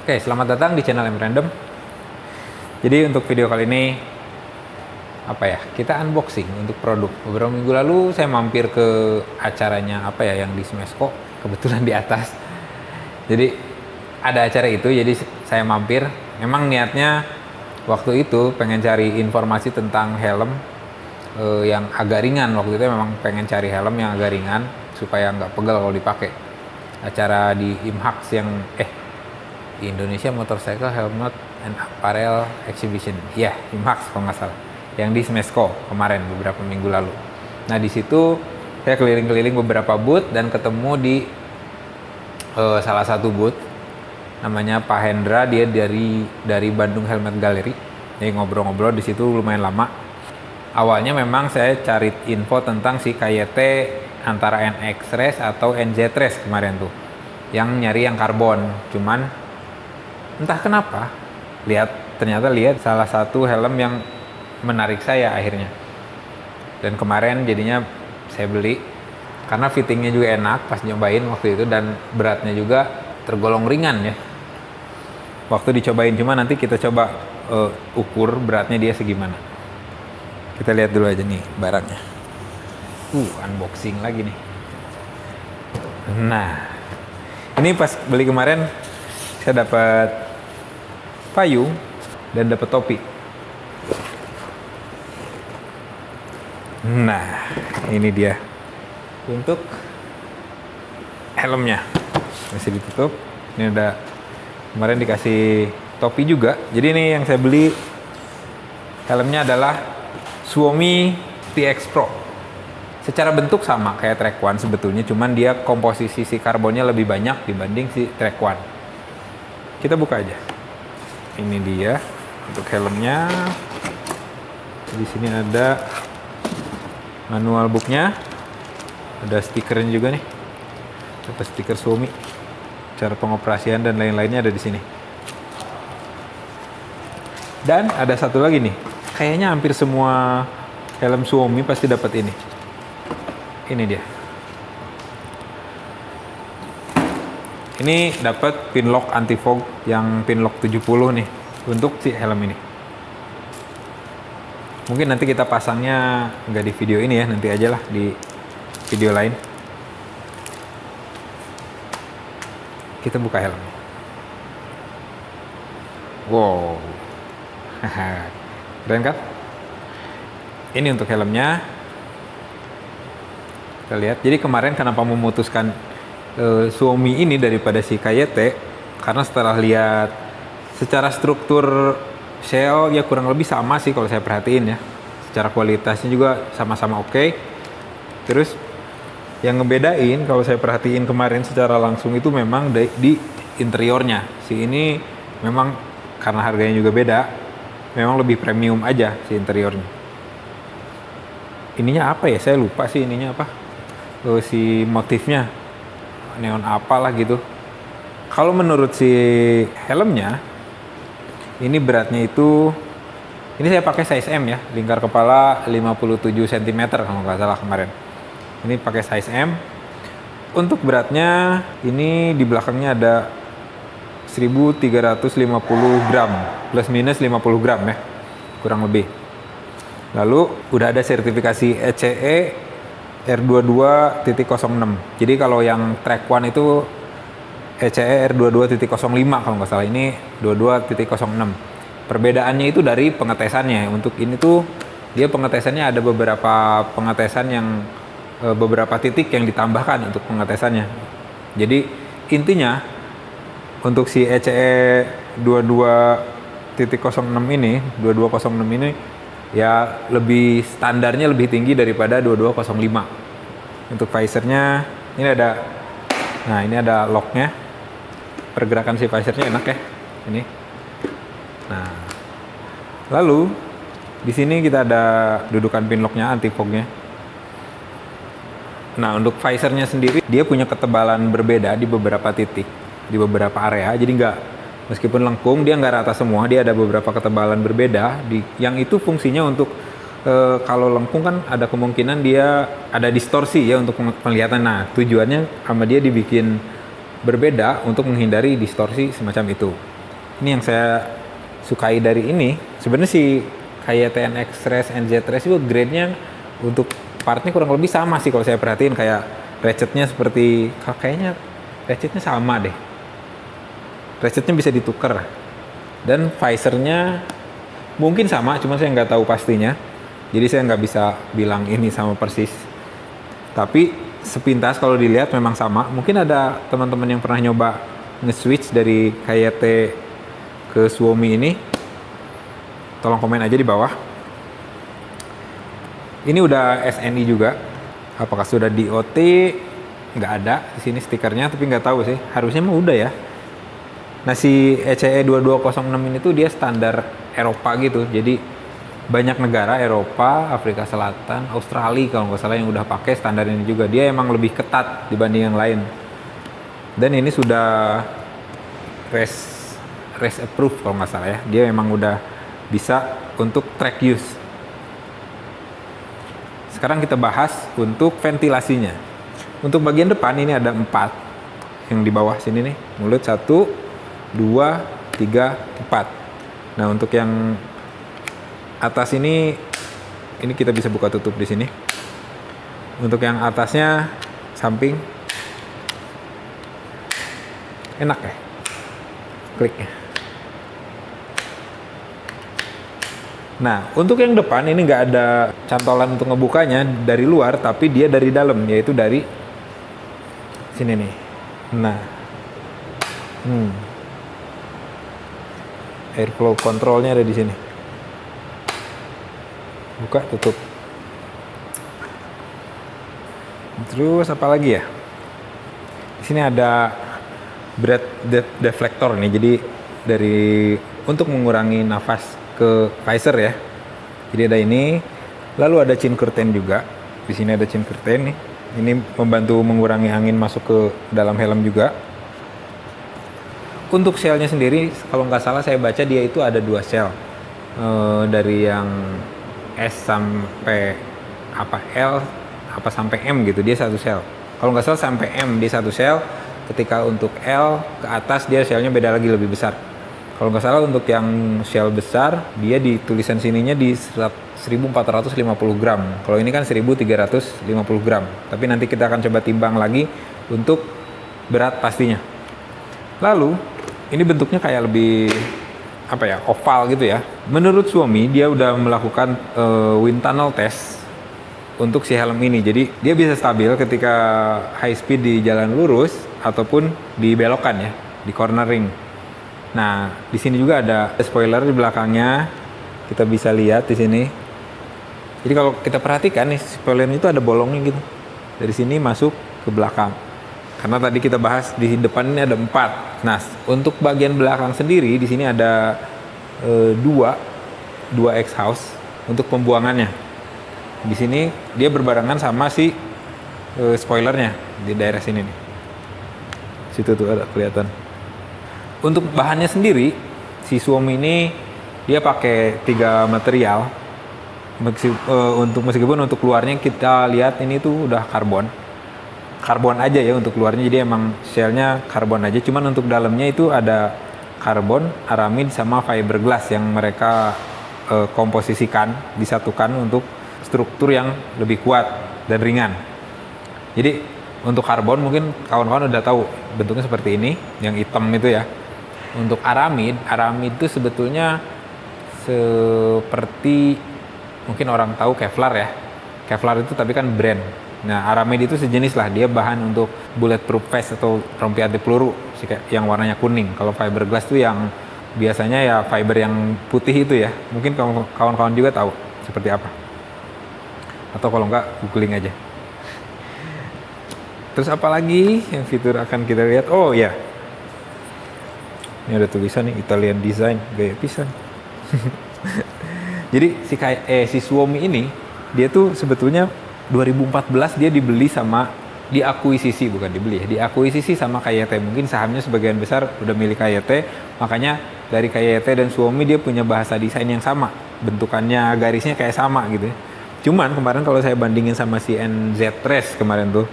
Oke, selamat datang di channel M Random. Jadi untuk video kali ini kita unboxing untuk produk. Beberapa minggu lalu saya mampir ke acaranya yang di Smesco, kebetulan di atas. Jadi ada acara itu, jadi saya mampir. Memang niatnya waktu itu pengen cari informasi tentang helm yang agak ringan. Waktu itu memang pengen cari helm yang agak ringan supaya nggak pegal kalau dipakai. Acara di IMHAX yang Indonesia Motorcycle Helmet and Apparel Exhibition, IMHAX kalau nggak salah, yang di Smesco kemarin beberapa minggu lalu. Nah di situ saya keliling-keliling beberapa booth dan ketemu di salah satu booth namanya Pak Hendra, dia dari Bandung Helmet Gallery. Jadi ngobrol-ngobrol di situ lumayan lama. Awalnya memang saya cari info tentang si KYT antara NX Race atau NZ Race kemarin tuh, yang nyari yang karbon. Cuman entah kenapa ternyata lihat salah satu helm yang menarik saya akhirnya, dan kemarin jadinya saya beli karena fittingnya juga enak pas nyobain waktu itu, dan beratnya juga tergolong ringan ya waktu dicobain. Cuma nanti kita coba ukur beratnya dia segimana. Kita lihat dulu aja nih barangnya. Unboxing lagi nih. Nah, ini pas beli kemarin saya dapat payung dan dapat topi. Nah, ini dia untuk helmnya. Masih ditutup. Ini udah kemarin dikasih topi juga. Jadi ini yang saya beli helmnya adalah Suomi TX Pro. Secara bentuk sama kayak Trek One sebetulnya, cuman dia komposisi si karbonnya lebih banyak dibanding si Trek One. Kita buka aja. Ini dia untuk helmnya. Di sini ada manual booknya, ada stikernya juga nih, ada stiker Suomi, cara pengoperasian dan lain-lainnya ada di sini. Dan ada satu lagi nih, kayaknya hampir semua helm Suomi pasti dapat ini. Ini dia. Ini dapat pin lock anti fog yang pin lock 70 nih untuk si helm ini. Mungkin nanti kita pasangnya nggak di video ini ya, nanti aja lah di video lain. Kita buka helmnya. Wow. Keren kan? Ini untuk helmnya. Kita lihat. Jadi kemarin kenapa memutuskan Suomi ini daripada si KYT, karena setelah lihat secara struktur shell ya kurang lebih sama sih kalau saya perhatiin ya. Secara kualitasnya juga sama-sama oke. Terus yang ngebedain kalau saya perhatiin kemarin secara langsung itu memang di interiornya. Si ini memang karena harganya juga beda, memang lebih premium aja si interiornya. Ininya apa ya? Saya lupa sih ininya apa. Si motifnya neon apalah gitu. Kalau menurut si helmnya, ini beratnya itu, ini saya pakai size M ya, lingkar kepala 57 cm kalau nggak salah kemarin. Ini pakai size M. Untuk beratnya ini di belakangnya ada 1350 gram, plus minus 50 gram ya, kurang lebih. Lalu udah ada sertifikasi ECE R22.06. Jadi kalau yang Trek One itu ECE R22.05 kalau nggak salah, ini 22.06. Perbedaannya itu dari pengetesannya. Untuk ini tuh dia pengetesannya ada beberapa pengetesan yang beberapa titik yang ditambahkan untuk pengetesannya. Jadi intinya untuk si ECE 22.06 ini, 2206 ini ya lebih standarnya lebih tinggi daripada 2205. Untuk visornya ini ada, nah ini ada locknya. Pergerakan si visornya enak ya ini. Nah, lalu di sini kita ada dudukan pin locknya, anti fognya. Nah untuk visornya sendiri dia punya ketebalan berbeda di beberapa titik, di beberapa area. Jadi meskipun lengkung dia nggak rata semua, dia ada beberapa ketebalan berbeda. Yang itu fungsinya untuk kalau lengkung kan ada kemungkinan dia ada distorsi ya untuk penglihatan. Nah tujuannya sama dia dibikin berbeda untuk menghindari distorsi semacam itu. Ini yang saya sukai dari ini. Sebenarnya si kayak TNX Race, NZ Race itu grade-nya untuk partnya kurang lebih sama sih kalau saya perhatiin. Kayak ratchetnya seperti, kayaknya ratchetnya sama deh. Ratchetnya bisa ditukar. Dan visornya mungkin sama, cuma saya nggak tahu pastinya. Jadi saya nggak bisa bilang ini sama persis. Tapi sepintas kalau dilihat memang sama. Mungkin ada teman-teman yang pernah nyoba nge-switch dari KYT ke Suomi ini. Tolong komen aja di bawah. Ini udah SNI juga. Apakah sudah DOT? Nggak ada di sini stikernya, tapi nggak tahu sih. Harusnya mah udah ya. Nah si ECE 2206 ini tuh dia standar Eropa gitu. Jadi banyak negara Eropa, Afrika Selatan, Australia kalau nggak salah yang udah pakai standar ini juga. Dia emang lebih ketat dibanding yang lain. Dan ini sudah race approved kalau nggak salah ya. Dia emang udah bisa untuk track use. Sekarang kita bahas untuk ventilasinya. Untuk bagian depan ini ada 4 yang di bawah sini nih. Mulut 1, 2, 3, 4. Nah untuk yang atas ini kita bisa buka tutup di sini. Untuk yang atasnya samping enak ya, kliknya. Nah, untuk yang depan ini nggak ada cantolan untuk ngebukanya dari luar, tapi dia dari dalam, yaitu dari sini nih. Nah, airflow controlnya ada di sini. Buka, tutup. Terus apa lagi ya? Di sini ada breath deflector nih, jadi untuk mengurangi nafas ke visor ya. Jadi ada ini, lalu ada chin curtain juga. Di sini ada chin curtain nih. Ini membantu mengurangi angin masuk ke dalam helm juga. Untuk shellnya sendiri, kalau nggak salah saya baca dia itu ada 2 shell. Dari yang S sampai L sampai M gitu, dia 1 shell. Kalau nggak salah sampai M dia 1 shell. Ketika untuk L ke atas dia shellnya beda lagi, lebih besar. Kalau nggak salah untuk yang shell besar, dia di tulisan sininya di 1450 gram. Kalau ini kan 1350 gram. Tapi nanti kita akan coba timbang lagi untuk berat pastinya. Lalu, ini bentuknya kayak lebih oval gitu ya. Menurut Suomi, dia udah melakukan wind tunnel test untuk si helm ini. Jadi dia bisa stabil ketika high speed di jalan lurus ataupun di belokan ya, di cornering. Nah, di sini juga ada spoiler di belakangnya. Kita bisa lihat di sini. Jadi kalau kita perhatikan nih, spoilernya itu ada bolongnya gitu. Dari sini masuk ke belakang. Karena tadi kita bahas di depan ini ada 4. Nah, untuk bagian belakang sendiri di sini ada 2 exhaust untuk pembuangannya. Di sini dia berbarengan sama si spoilernya di daerah sini nih. Situ tuh ada kelihatan. Untuk bahannya sendiri, si Suomi ini dia pakai 3 material. Meskipun untuk luarnya kita lihat ini tuh udah karbon aja ya untuk luarnya, jadi emang shellnya karbon aja. Cuman untuk dalamnya itu ada karbon, aramid sama fiberglass yang mereka komposisikan, disatukan untuk struktur yang lebih kuat dan ringan. Jadi untuk karbon mungkin kawan-kawan udah tahu bentuknya seperti ini, yang hitam itu ya. Untuk aramid itu sebetulnya seperti mungkin orang tahu Kevlar ya. Kevlar itu tapi kan brand. Nah, aramid itu sejenis lah, dia bahan untuk bulletproof vest atau rompi anti peluru yang warnanya kuning. Kalau fiberglass itu yang biasanya ya fiber yang putih itu ya. Mungkin kawan-kawan juga tahu seperti apa. Atau kalau enggak, googling aja. Terus apa lagi yang fitur akan kita lihat? Oh ya, ini ada tulisan nih, Italian design, gaya pisan. Jadi si Suomi ini, dia tuh sebetulnya 2014 dia diakuisisi sama KYT. Mungkin sahamnya sebagian besar udah milik KYT, makanya dari KYT dan Suomi dia punya bahasa desain yang sama. Bentukannya, garisnya kayak sama gitu ya. Cuman kemarin kalau saya bandingin sama si NZ Race kemarin tuh,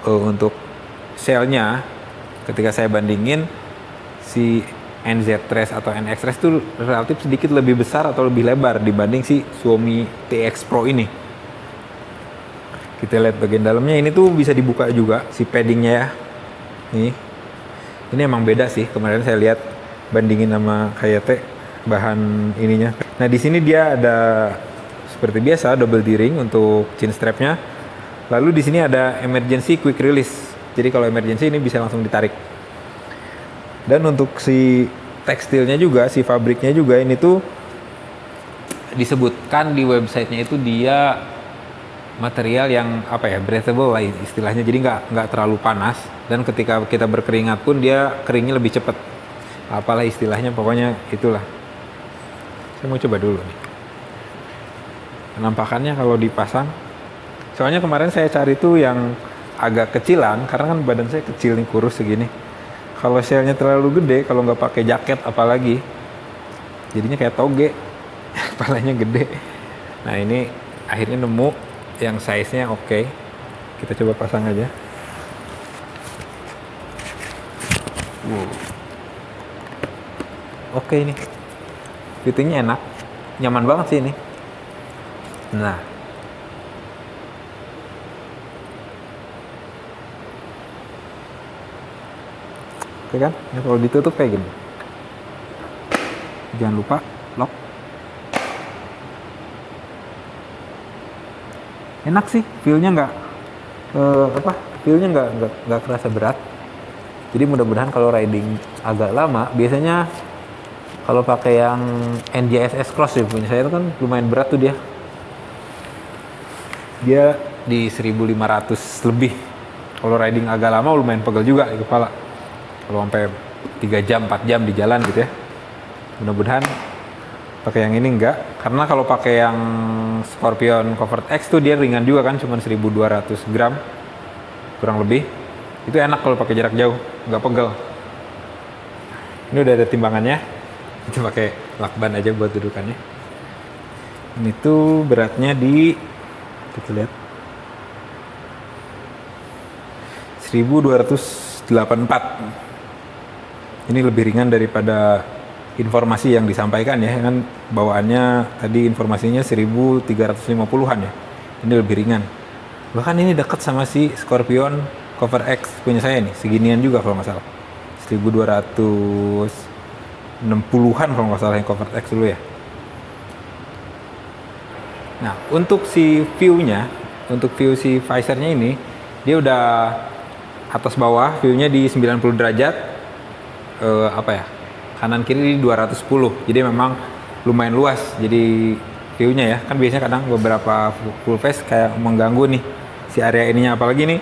untuk shellnya, ketika saya bandingin si NZ Trace atau NX Trace itu relatif sedikit lebih besar atau lebih lebar dibanding si Xiaomi TX Pro ini. Kita lihat bagian dalamnya, ini tuh bisa dibuka juga si paddingnya ya. Ini emang beda sih, kemarin saya lihat bandingin sama KYT bahan ininya. Nah di sini dia ada seperti biasa double D-ring untuk chin strapnya. Lalu di sini ada emergency quick release. Jadi kalau emergency ini bisa langsung ditarik. Dan untuk si tekstilnya juga, si fabriknya juga ini tuh disebutkan di websitenya itu dia material yang apa ya, breathable lah istilahnya. Jadi nggak terlalu panas, dan ketika kita berkeringat pun dia keringnya lebih cepat. Apalah istilahnya, pokoknya itulah. Saya mau coba dulu nih. Penampakannya kalau dipasang. Soalnya kemarin saya cari tuh yang agak kecilan, karena kan badan saya kecil nih, kurus segini. Kalau shellnya terlalu gede, kalau nggak pakai jaket apalagi, jadinya kayak toge, kepalanya gede. Nah ini akhirnya nemu yang size-nya oke. Kita coba pasang aja. Oke ini, fittingnya enak, nyaman banget sih ini. Nah, oke kan? Ya, kalau ditutup kayak gini. Jangan lupa lock. Enak sih, feel-nya feel-nya nggak kerasa berat. Jadi mudah-mudahan kalau riding agak lama, biasanya kalau pakai yang NJSS Cross ya, punya saya itu kan lumayan berat tuh dia. Dia di 1500 lebih. Kalau riding agak lama lumayan pegel juga di kepala. Kalau sampai 3 jam, 4 jam di jalan gitu ya. Mudah-mudahan pakai yang ini enggak, karena kalau pakai yang Scorpion Comfort X tuh dia ringan juga kan, cuma 1200 gram kurang lebih. Itu enak kalau pakai jarak jauh, nggak pegel. Ini udah ada timbangannya, kita pakai lakban aja buat dudukannya. Ini tuh beratnya di, kita lihat, 1284. Ini lebih ringan daripada informasi yang disampaikan ya, kan bawaannya tadi informasinya 1350-an ya. Ini lebih ringan. Bahkan ini dekat sama si Scorpion Cover X punya saya nih, seginian juga kalau nggak salah. 1260-an kalau nggak salah yang Cover X dulu ya. Nah, untuk si view-nya, untuk view si visornya ini, dia udah atas bawah, view-nya di 90 derajat. Kanan kiri di 210. Jadi memang lumayan luas. Jadi view-nya ya, kan biasanya kadang beberapa full face kayak mengganggu nih si area ininya, apalagi nih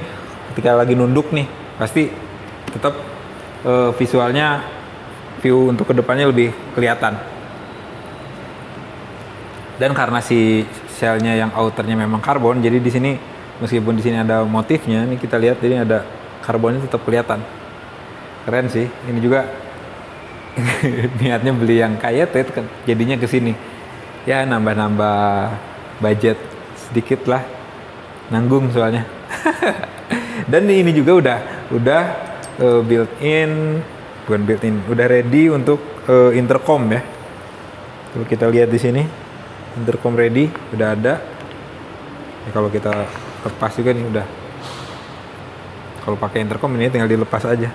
ketika lagi nunduk nih, pasti tetap visualnya, view untuk kedepannya lebih kelihatan. Dan karena si shell-nya yang outernya memang karbon, jadi di sini meskipun di sini ada motifnya, nih kita lihat jadi ada karbonnya tetap kelihatan. Keren sih. Ini juga niatnya beli yang KYT kan, jadinya ke sini. Ya nambah-nambah budget sedikit lah. Nanggung soalnya. Dan ini juga udah built-in, bukan built-in, udah ready untuk intercom ya. Kalau kita lihat di sini, intercom ready, udah ada. Ya, kalau kita lepas juga nih udah. Kalau pakai intercom ini tinggal dilepas aja.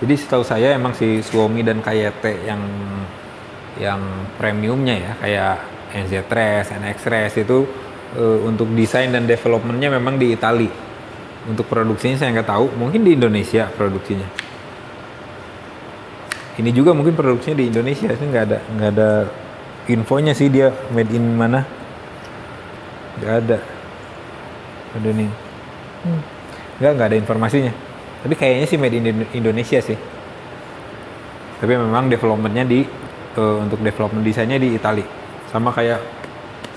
Jadi setahu saya emang si Xiaomi dan KYT yang premiumnya ya, kayak NZ Trace, NX Trace itu untuk desain dan developmentnya memang di Itali. Untuk produksinya saya nggak tahu, mungkin di Indonesia produksinya. Ini juga mungkin produksinya di Indonesia, sih nggak ada infonya sih dia made in mana. Nggak ada. Ada nih. Nggak ada informasinya. Tapi kayaknya sih made in Indonesia sih. Tapi memang developmentnya untuk development desainnya di Itali. Sama kayak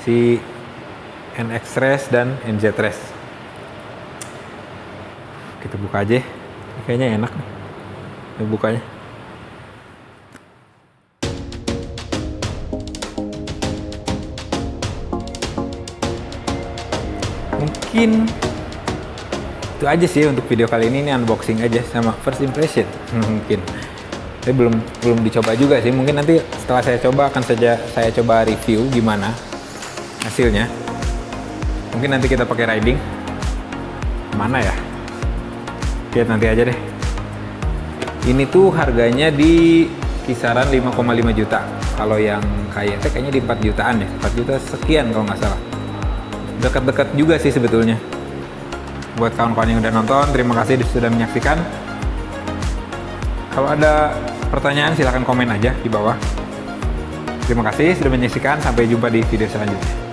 si NX Race dan NZ Race. Kita buka aja. Kayaknya enak nih. Kita bukanya. Mungkin Itu aja sih untuk video kali ini unboxing aja sama first impression mungkin. Tapi belum dicoba juga sih. Mungkin nanti setelah saya coba akan saya coba review gimana hasilnya. Mungkin nanti kita pakai riding. Mana ya? Lihat nanti aja deh. Ini tuh harganya di kisaran 5,5 juta. Kalau yang kayak kayaknya di 4 jutaan ya. 4 juta sekian kalau nggak salah. Dekat-dekat juga sih sebetulnya. Buat kawan-kawan yang udah nonton, terima kasih sudah menyaksikan. Kalau ada pertanyaan silahkan komen aja di bawah. Terima kasih sudah menyaksikan. Sampai jumpa di video selanjutnya.